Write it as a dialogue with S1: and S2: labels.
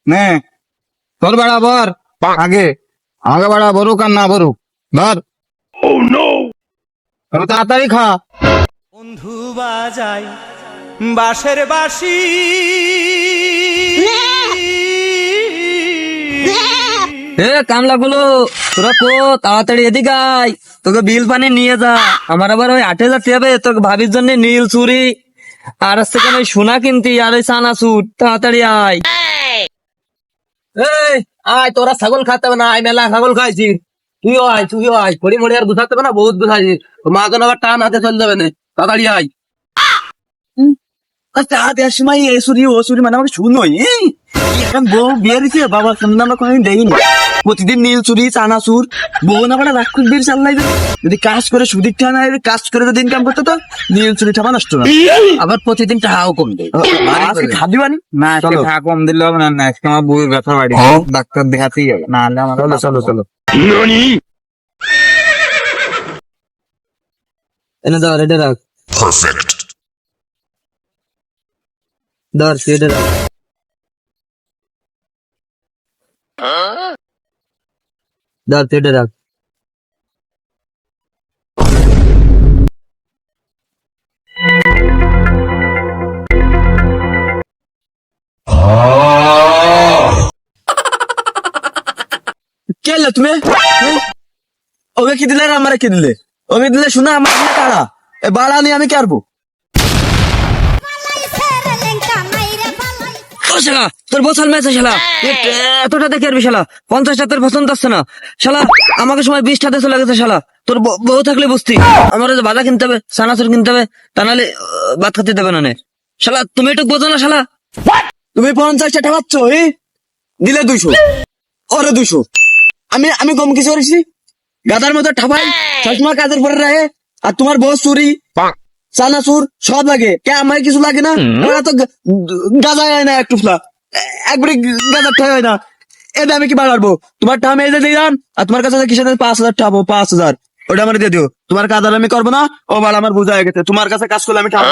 S1: নে তোর বেড়া বর আগে, আমাকে বেড়া বরুক আর না বরুক, ধর তাড়াতাড়ি খা।
S2: বন্ধু বাজায় বাঁশের বাঁশি,
S3: এ কামলা গুলো তোরা কো তাড়াতাড়ি এদিকে আয়, তোকে বিল পানি নিয়ে যা। আমার আবার ওই 8,000 হবে, তোকে ভাবির জন্য নীল চুরি আর সেখানে সোনা কিনতি আর ওই চানাচুর। তাড়াতাড়ি আয়। এই আয়, তোরা ছাগল খাতে হবে না, আয় মেলা ছাগল খাইছি। তুইও আয় খড়ি মড়ি আর গুছাতে হবে না, বহুত গুছাইছি। মা যেন আবার টান হাতে চলে যাবে না, তাড়াতাড়ি আয়। দেওয়ার সময় এ চুরি ও চুরি মানে আমাকে শুনোই এখন বউ বিয়ে দিচ্ছে বাবা, শুনলে আমরা কোনোদিন দেখিনি। প্রতিদিন নীল চুরি চানাচুর, বউ না বলে রাক্ষস বীর চাল্লাই। যদি কাজ করে সুদীর টাকা না কাজ করে যদি ইনকাম করতে তো নীল চুরি টাকা নষ্ট না, আবার প্রতিদিন টাকাও কম দেয়। খাবি বানি
S1: না আজকে টাকা কম দিলে হবে না, আজকে আমার বউয়ের ব্যথা বাড়ি, ডাক্তার দেখাতেই হবে, না হলে আমার চলো
S3: এনে ধর, এটা রাখ, ধর এটা রাখ। ধর এটা রাখ। কে তুমি? ওকে কি দিলে আর আমারে কি দিলে? ওকে দিলে শোনা আমার কারা এ বাড়া নিয়ে আমি কারবো। শালা তোর বছর মেয়েছে শালা, এতটা দেখে আরবি শালা, 50টা তোর পছন্দ আসছে না শালা, আমাকে সময় 20টাতে চলে গেছে শালা। তোর বউ থাকলে বুঝতি আমার বাধা কিনতে হবে, সানাসুর কিনতে হবে, তা নাহলে ভাত খেতে দেবে না শালা। তুমি একটু বোঝো না শালা, তুমি 50টা ঠাপাচ্ছ, দিলে 200, ওরে 200। আমি কম কিছু করেছি? গাদার মতো ঠাপাই, সবসময় কাজের পরে রাখে। আর তোমার বউ চুরি চানাচুর সব লাগে, কে আমার কিছু লাগে না? ওরা তো গাঁজা হয় না, একটু একবারে গাঁজার ঠাই হয় না। এটা আমি কি বাড়াবো? তোমার টাকা আমি এই যে দিলাম, আর তোমার কাছে কিসের 5,000 টাকা, 5,000 ওটা আমার দিয়ে দিও। তোমার কাজ আর আমি করবো না, ও বাড়া আমার বোঝা হয়ে গেছে। তোমার কাছে কাজ করলে আমি টাকা